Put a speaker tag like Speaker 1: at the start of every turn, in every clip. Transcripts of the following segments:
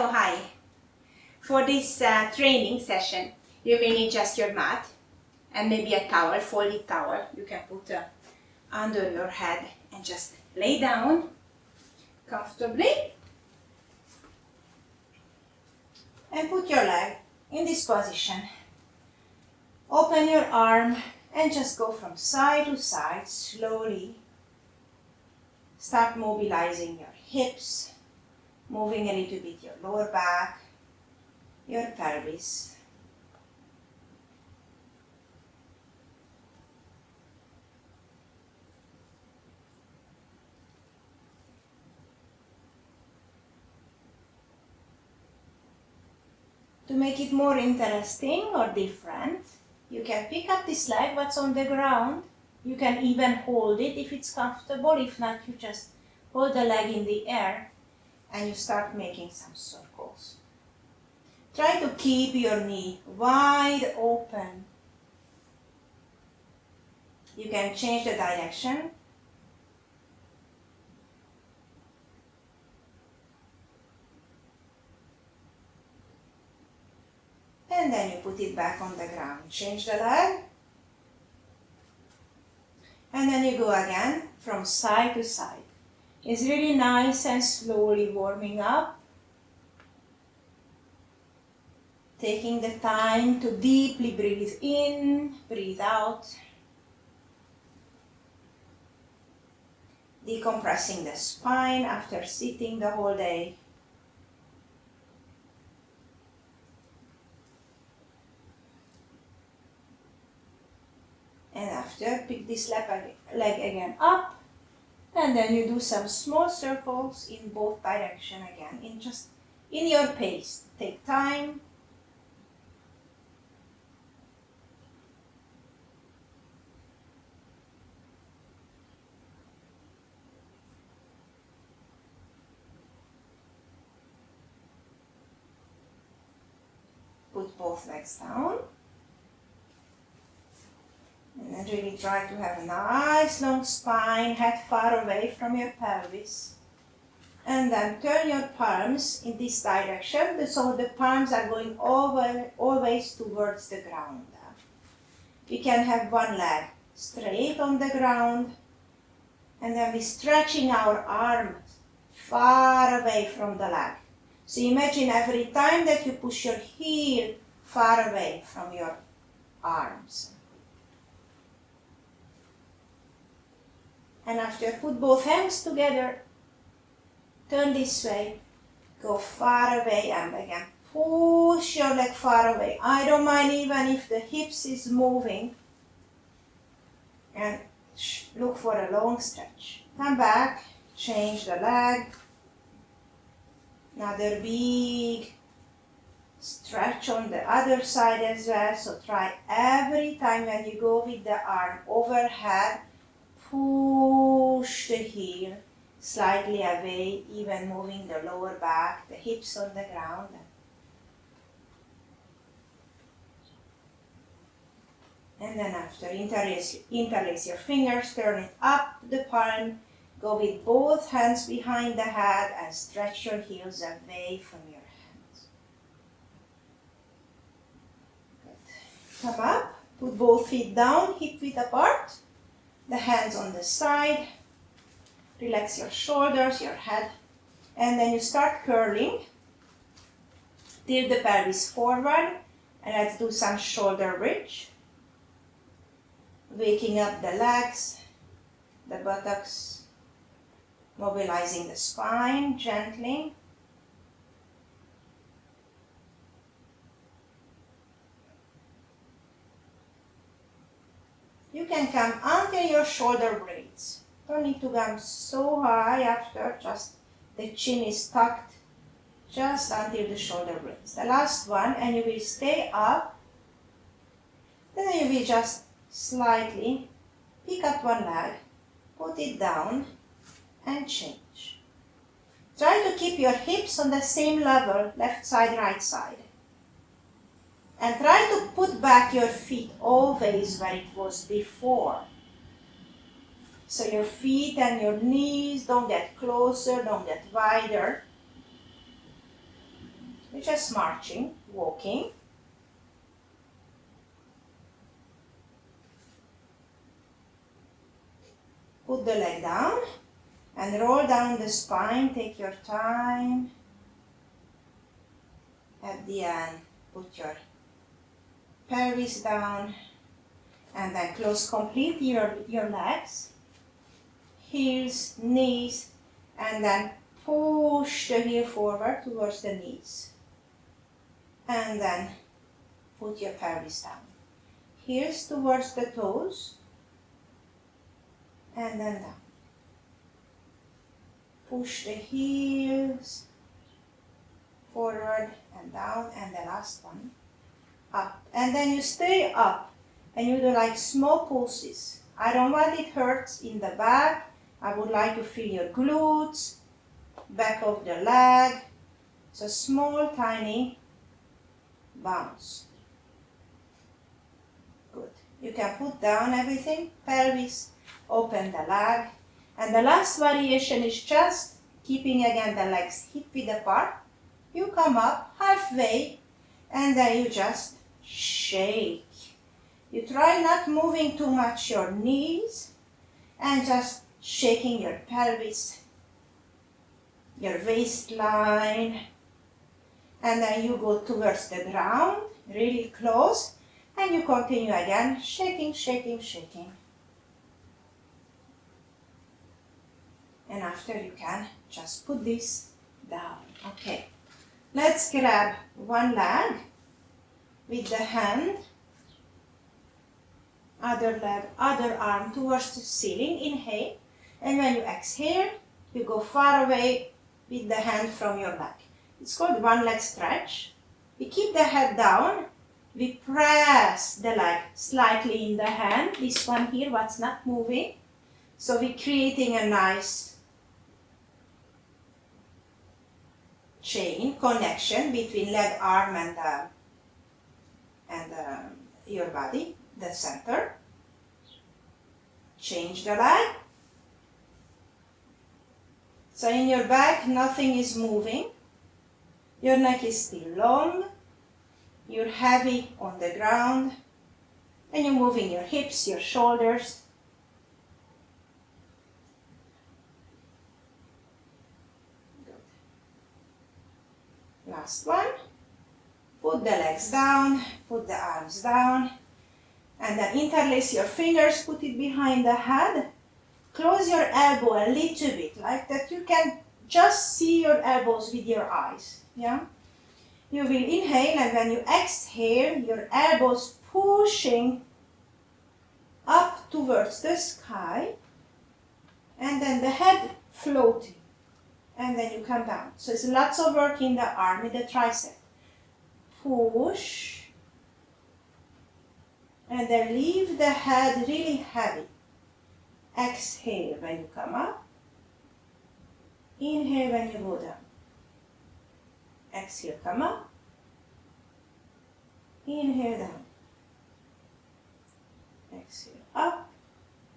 Speaker 1: Hello, hi. For this training session, you will need just your mat and maybe a towel, folded towel. You can put under your head and just lay down comfortably and put your leg in this position. Open your arm and just go from side to side slowly. Start mobilizing your hips, moving a little bit your lower back, your pelvis. To make it more interesting or different, you can pick up this leg what's on the ground. You can even hold it if it's comfortable. If not, you just hold the leg in the air and you start making some circles. Try to keep your knee wide open. You can change the direction. And then you put it back on the ground. Change the leg. And then you go again from side to side. It's really nice and slowly warming up. Taking the time to deeply breathe in, breathe out. Decompressing the spine after sitting the whole day. And after, pick this leg again up, and then you do some small circles in both directions again, in your pace. Take time. Put both legs down. And then really try to have a nice long spine, head far away from your pelvis. And then turn your palms in this direction, so the palms are going always towards the ground. We can have one leg straight on the ground, and then we're stretching our arms far away from the leg. So imagine every time that you push your heel far away from your arms. And after, put both hands together, turn this way, go far away, and again, push your leg far away. I don't mind even if the hips is moving. And look for a long stretch. Come back, change the leg. Another big stretch on the other side as well. So try every time when you go with the arm overhead, push the heel slightly away, even moving the lower back, the hips on the ground. And then after, interlace your fingers, turn it up the palm, go with both hands behind the head and stretch your heels away from your hands. Good. Come up, put both feet down, hip width apart. The hands on the side, relax your shoulders, your head, and then you start curling. Tilt the pelvis forward, and let's do some shoulder bridge. Waking up the legs, the buttocks, mobilizing the spine gently. You can come until your shoulder blades. Don't need to come so high after, just the chin is tucked just until the shoulder blades. The last one, and you will stay up. Then you will just slightly pick up one leg, put it down, and change. Try to keep your hips on the same level, left side, right side. And try to put back your feet always where it was before. So your feet and your knees don't get closer, don't get wider. You're just marching, walking. Put the leg down and roll down the spine. Take your time. At the end, put your pelvis down and then close complete your legs, heels, knees, and then push the heel forward towards the knees. And then put your pelvis down. Heels towards the toes, and then down. Push the heels forward and down, and the last one up. And then you stay up and you do like small pulses. I don't want it hurts in the back. I would like to feel your glutes, back of the leg. So small, tiny bounce. Good. You can put down everything, pelvis, open the leg. And the last variation is just keeping again the legs hip width apart. You come up halfway and then you just shake. You try not moving too much your knees and just shaking your pelvis, your waistline, and then you go towards the ground, really close, and you continue again, shaking, shaking, shaking. And after you can just put this down. Okay, let's grab one leg with the hand, other leg, other arm towards the ceiling, inhale, and when you exhale, you go far away with the hand from your leg. It's called one leg stretch. We keep the head down, we press the leg slightly in the hand, this one here, what's not moving. So we're creating a nice chain connection between leg, arm, and your body, the center. Change the leg. So in your back, nothing is moving. Your neck is still long. You're heavy on the ground. And you're moving your hips, your shoulders. Good. Last one. Put the legs down, put the arms down, and then interlace your fingers, put it behind the head. Close your elbow a little bit, like that you can just see your elbows with your eyes, yeah? You will inhale, and when you exhale, your elbows pushing up towards the sky, and then the head floating, and then you come down. So it's lots of work in the arm, in the tricep. Push, and then leave the head really heavy. Exhale when you come up. Inhale when you go down. Exhale, come up. Inhale down. Exhale up.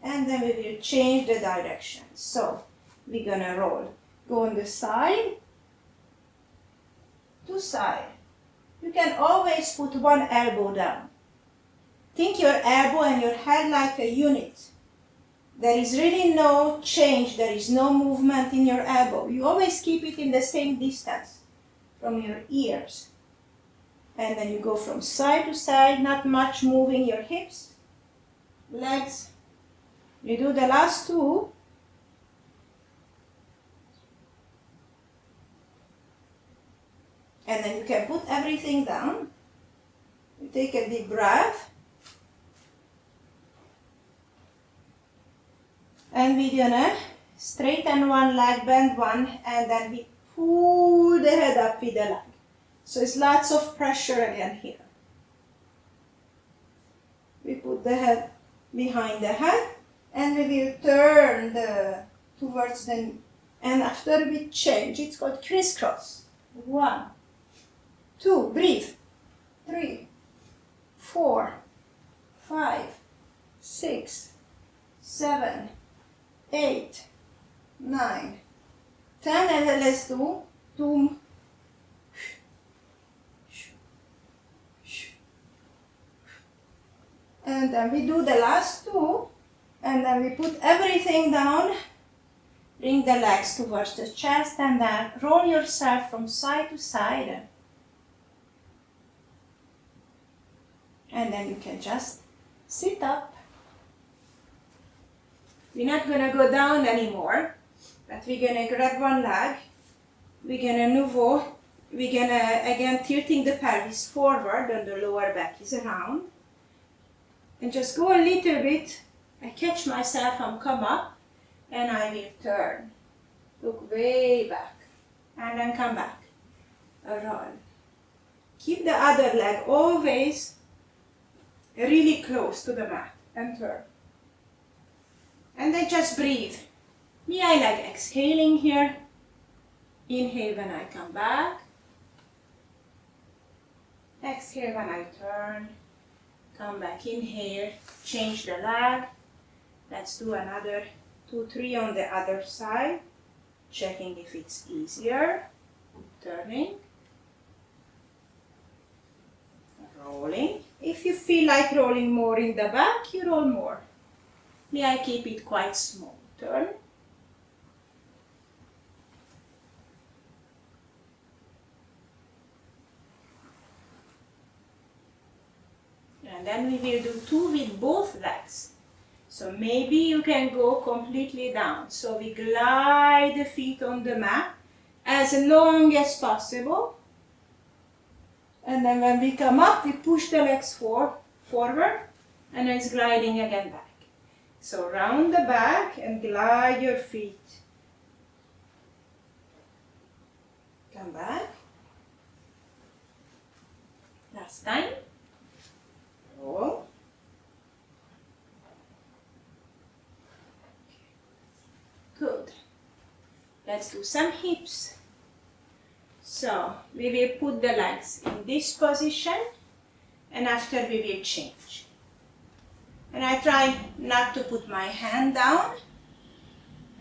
Speaker 1: And then we will change the direction. So we're gonna roll. Go on the side to side. You can always put one elbow down. Think your elbow and your head like a unit. There is really no change, there is no movement in your elbow. You always keep it in the same distance from your ears. And then you go from side to side, not much moving your hips, legs. You do the last two. And then you can put everything down. You take a deep breath. And we're gonna straighten one leg, bend one, and then we pull the head up with the leg. So it's lots of pressure again here. We put the head behind the head, and we will turn towards the, and after we change, it's called crisscross. 1, 2, breathe. 3, 4, 5, 6, 7, 8, 9, 10, and let's do 2, And then we do the last two, and then we put everything down. Bring the legs towards the chest, and then roll yourself from side to side. And then you can just sit up. We're not gonna go down anymore, but we're gonna grab one leg. We're gonna nouveau. We're gonna, again, tilting the pelvis forward and the lower back is around. And just go a little bit. I catch myself and come up, and I will turn. Look way back, and then come back. Roll. Keep the other leg always really close to the mat, and turn. And then just breathe. Me, I like exhaling here. Inhale when I come back. Exhale when I turn. Come back, inhale, change the leg. Let's do another 2, 3 on the other side. Checking if it's easier. Turning. Rolling. If you feel like rolling more in the back, you roll more. Me, I keep it quite small. Turn. And then we will do 2 with both legs. So maybe you can go completely down. So we glide the feet on the mat as long as possible. And then when we come up, we push the legs forward, and then it's gliding again back. So round the back and glide your feet. Come back. Last time. Roll. Good. Let's do some hips. So we will put the legs in this position, and after we will change. And I try not to put my hand down,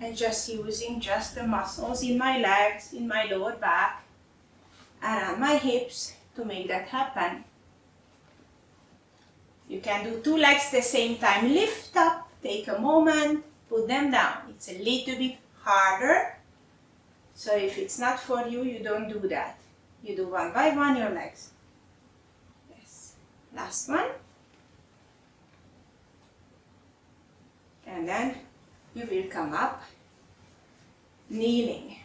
Speaker 1: and just using just the muscles in my legs, in my lower back, around my hips to make that happen. You can do 2 legs the same time. Lift up, take a moment, put them down. It's a little bit harder. So if it's not for you, you don't do that. You do one by one your legs. Yes. Last one. And then you will come up, kneeling.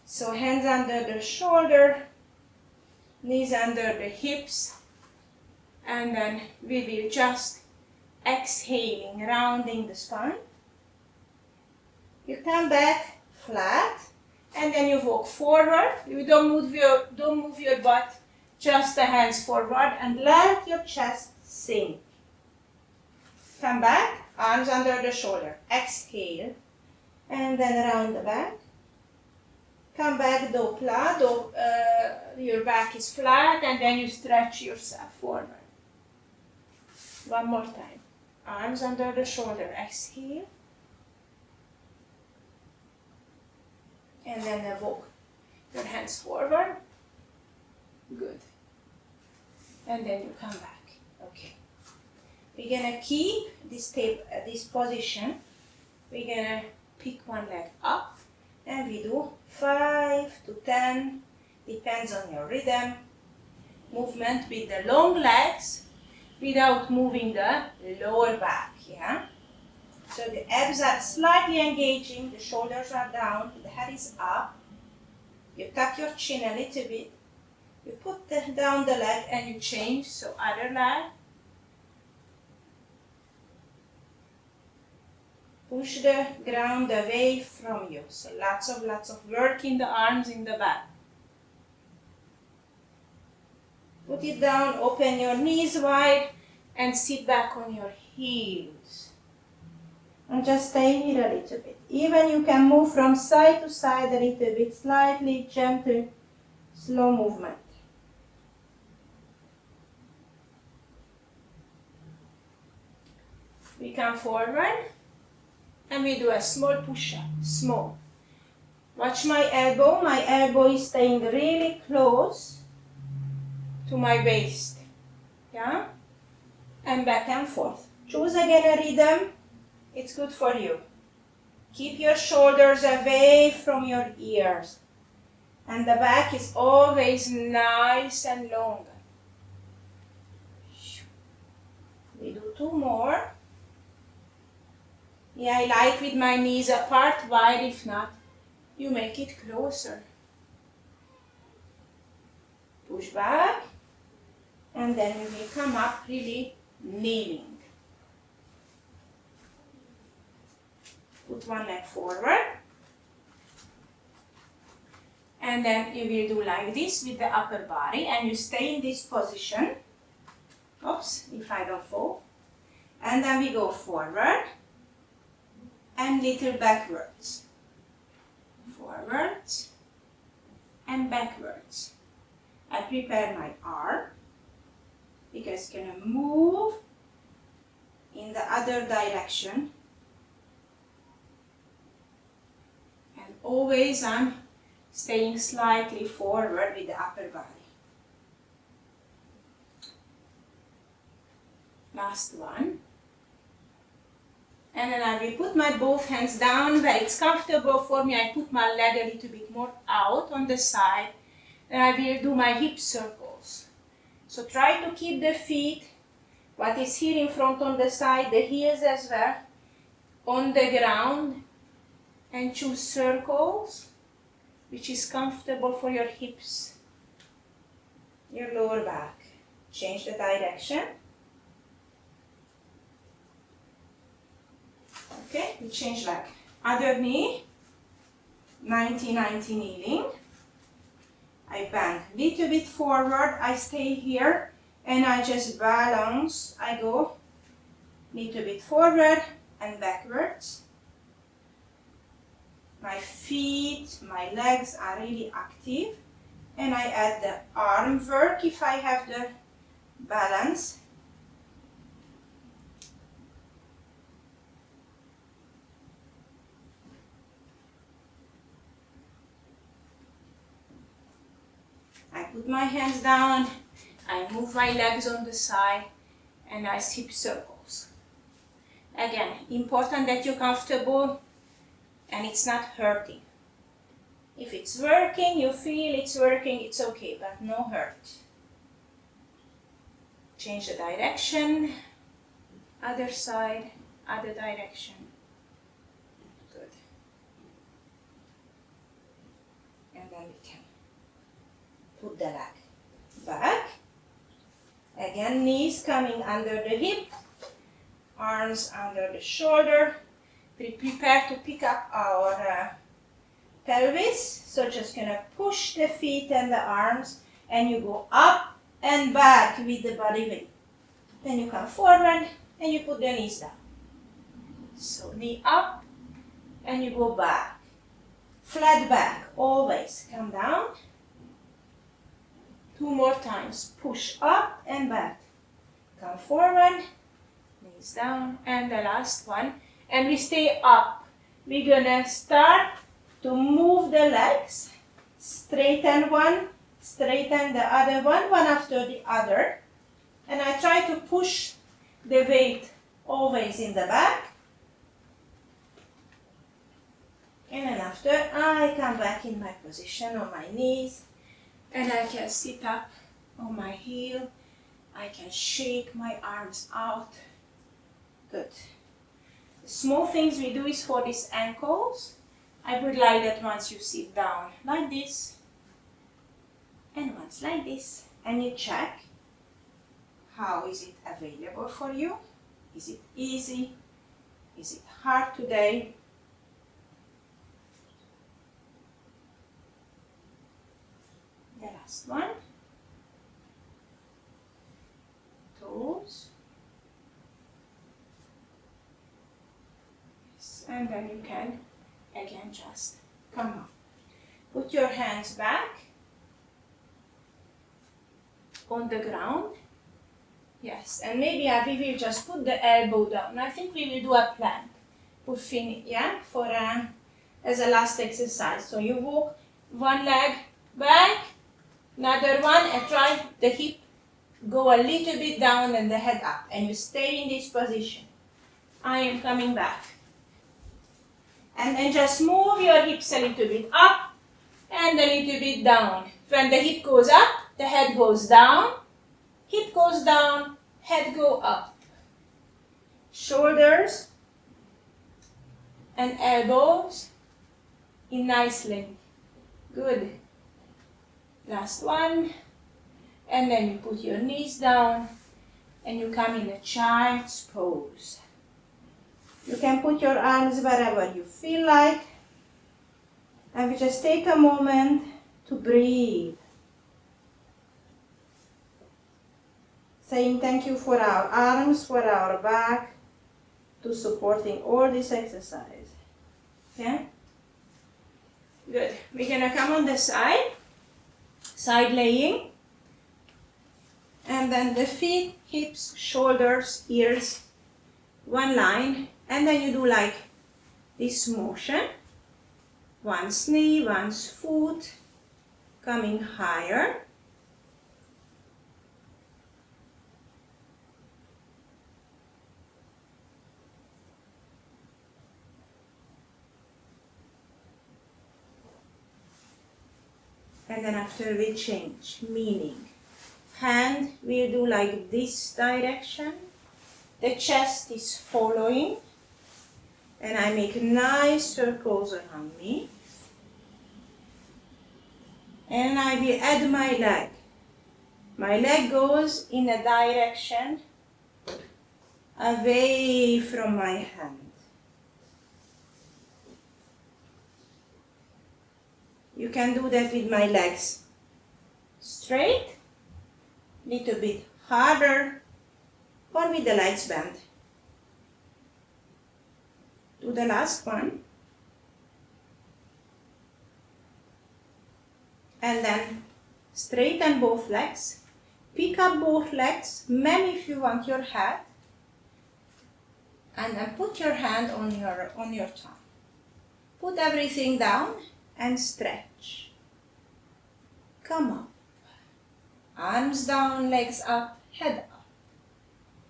Speaker 1: So hands under the shoulder, knees under the hips, and then we will just exhaling, rounding the spine. You come back flat, and then you walk forward. You don't move your butt, just the hands forward, and let your chest sink. Come back, arms under the shoulder. Exhale, and then around the back. Come back, dos plats, your back is flat, and then you stretch yourself forward. One more time. Arms under the shoulder. Exhale. And then walk your hands forward. Good. And then you come back. Okay. We're gonna keep this position. We're gonna pick one leg up, and we do 5 to 10, depends on your rhythm, movement with the long legs without moving the lower back, yeah? So the abs are slightly engaging, the shoulders are down, the head is up. You tuck your chin a little bit. You put down the leg and you change, so other leg. Push the ground away from you. So lots of work in the arms, in the back. Put it down, open your knees wide, and sit back on your heels. And just stay here a little bit. Even you can move from side to side a little bit, slightly, gentle, slow movement. We come forward, and we do a small push-up, small. Watch my elbow is staying really close to my waist, yeah? and back and forth. Choose again a rhythm. It's good for you. Keep your shoulders away from your ears. And the back is always nice and long. We do 2 more. Yeah, I like with my knees apart, wide. If not, you make it closer. Push back. And then you will come up really kneeling. Put one leg forward. And then you will do like this with the upper body. And you stay in this position. Oops, if I don't fall. And then we go forward. And little backwards. Forwards. And backwards. I prepare my arm. Because it's going to move in the other direction. And always I'm staying slightly forward with the upper body. Last one. And then I will put my both hands down where it's comfortable for me. I put my leg a little bit more out on the side. And I will do my hip circles. So try to keep the feet, what is here in front on the side, the heels as well, on the ground. And choose circles, which is comfortable for your hips, your lower back. Change the direction. Okay, we change leg. Other knee, 90-90 kneeling. I bend a little bit forward, I stay here, and I just balance. I go a little bit forward and backwards. My feet, my legs are really active, and I add the arm work if I have the balance. I put my hands down, I move my legs on the side, and I hip circles. Again, important that you're comfortable and it's not hurting. If it's working, you feel it's working, it's okay, but no hurt. Change the direction, other side, other direction. Good. And then we can put the leg back. Again, knees coming under the hip, arms under the shoulder. We prepare to pick up our pelvis. So just gonna push the feet and the arms, and you go up and back with the body weight. Then you come forward and you put the knees down. So knee up and you go back. Flat back, always. Come down. 2 more times. Push up and back. Come forward, knees down, and the last one. And we stay up. We're gonna start to move the legs. Straighten one, straighten the other one after the other. And I try to push the weight always in the back. And then after, I come back in my position on my knees. And I can sit up on my heel. I can shake my arms out. Good. The small things we do is for these ankles. I would like that once you sit down like this, and once like this, and you check how is it available for you. Is it easy? Is it hard today? The last one. Toes. Yes. And then you can again just come up. Put your hands back on the ground. Yes, and maybe we will just put the elbow down. I think we will do a plank. Put fin, yeah, for as a last exercise. So you walk one leg back, another one, and try the hip go a little bit down and the head up, and you stay in this position. I am coming back. And then just move your hips a little bit up and a little bit down. When the hip goes up, the head goes down. Hip goes down, head go up. Shoulders and elbows in nicely. Good. Last one. And then you put your knees down and you come in a child's pose. You can put your arms wherever you feel like. And we just take a moment to breathe. Saying thank you for our arms, for our back, to supporting all this exercise. Okay? Good. We're gonna come on the side laying. And then the feet, hips, shoulders, ears, one line. And then you do like this motion. One's knee, one's foot, coming higher. And then after we change, meaning hand will do like this direction. The chest is following. And I make nice circles around me. And I will add my leg. My leg goes in a direction away from my hand. You can do that with my legs straight, little bit harder, or with the legs bent. Do the last one. And then straighten both legs. Pick up both legs, bend if you want your head. And then put your hand on your tongue. Put everything down and stretch. Come up. Arms down, legs up, head up.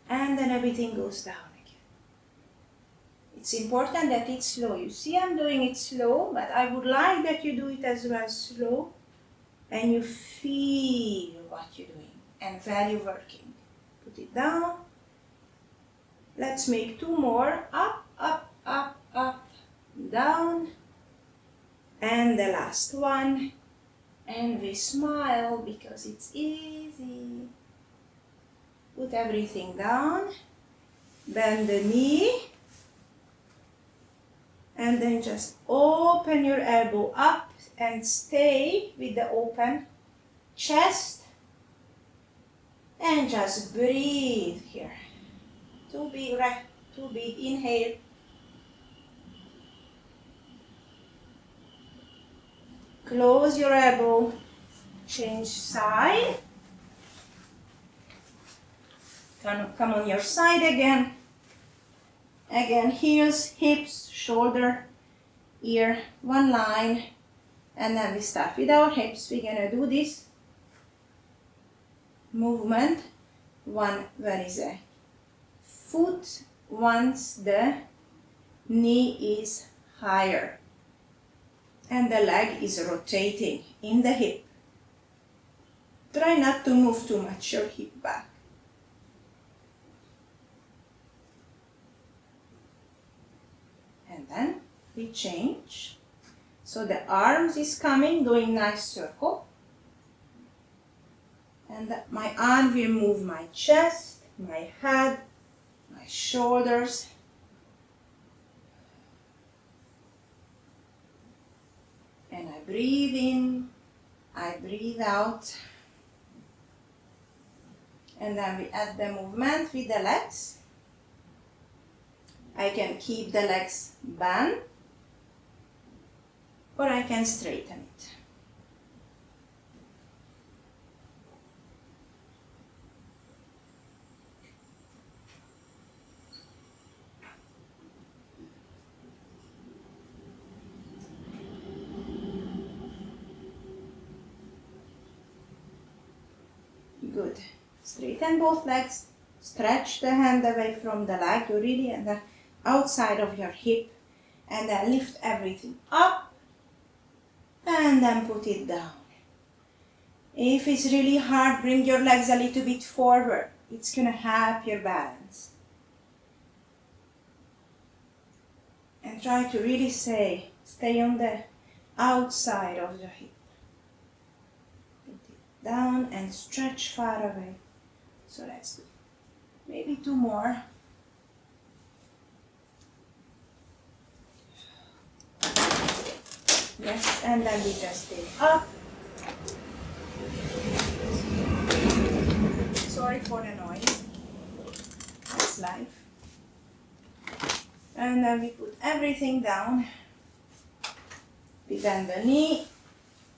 Speaker 1: And then everything goes down again. It's important that it's slow. You see I'm doing it slow, but I would like that you do it as well slow. And you feel what you're doing and where you're working. Put it down. Let's make two more. Up, up, up, up, down. And the last one. And we smile because it's easy. Put everything down. Bend the knee. And then just open your elbow up and stay with the open chest. And just breathe here. Two big inhale. Close your elbow, change side. Come on your side again. Again, heels, hips, shoulder, ear, one line. And then we start with our hips. We're gonna do this movement. One, where is a foot once the knee is higher. And the leg is rotating in the hip. Try not to move too much your hip back. And then we change. So the arms is coming, doing nice circle. And my arm will move my chest, my head, my shoulders. And I breathe in, I breathe out. And then we add the movement with the legs. I can keep the legs bent, or I can straighten it. Good. Straighten both legs. Stretch the hand away from the leg. You're really at the outside of your hip. And then lift everything up. And then put it down. If it's really hard, bring your legs a little bit forward. It's going to help your balance. And try to really stay on the outside of the hip. Put it down and stretch far away. So let's do maybe 2 more. Yes, and then we just stay up. Sorry for the noise. That's life. And then we put everything down. We bend the knee,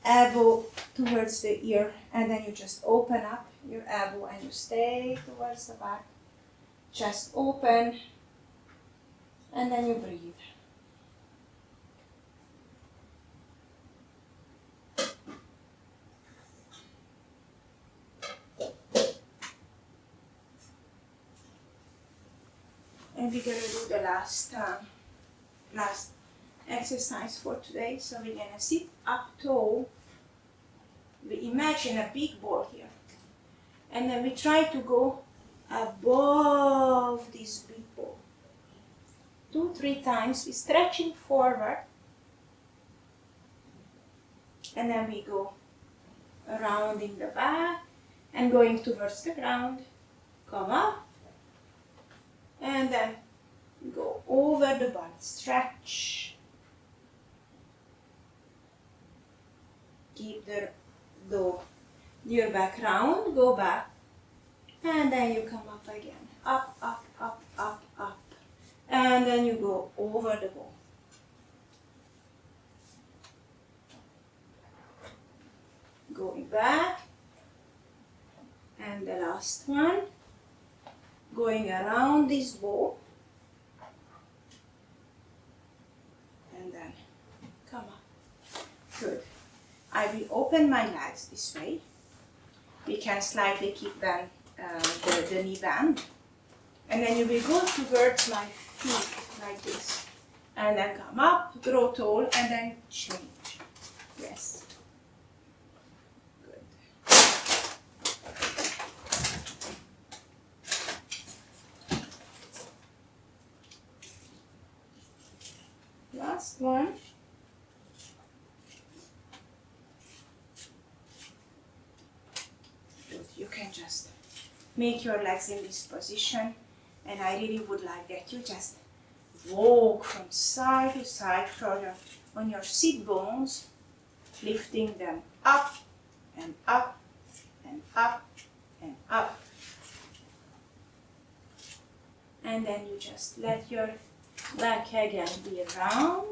Speaker 1: elbow towards the ear, and then you just open up your elbow and you stay towards the back. Chest open, and then you breathe. And we're gonna do the last exercise for today. So we're gonna sit up tall. We imagine a big ball here. And then we try to go above this big ball. 2-3 times. We're stretching forward. And then we go around in the back and going towards the ground. Come up. And then go over the body. Stretch. Keep your back round. Go back. And then you come up again. Up, up, up, up, up. And then you go over the ball. Going back. And the last one. Going around this ball. And then come up. Good. I will open my legs this way. We can slightly keep them the knee bend. And then you will go towards my feet like this. And then come up, grow tall, and then change. Yes. Good. Last one. Good. You can just make your legs in this position, and I really would like that you just walk from side to side on your sit bones, lifting them up and up and up and up. And then you just let your back again be round,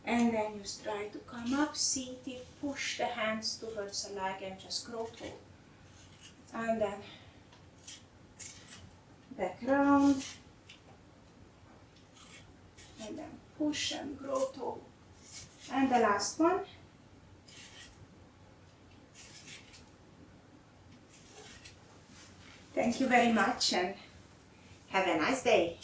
Speaker 1: and then you try to come up, seated, push the hands towards the leg and just grow tall. And then back round, and then push and grow tall. And the last one. Thank you very much and have a nice day.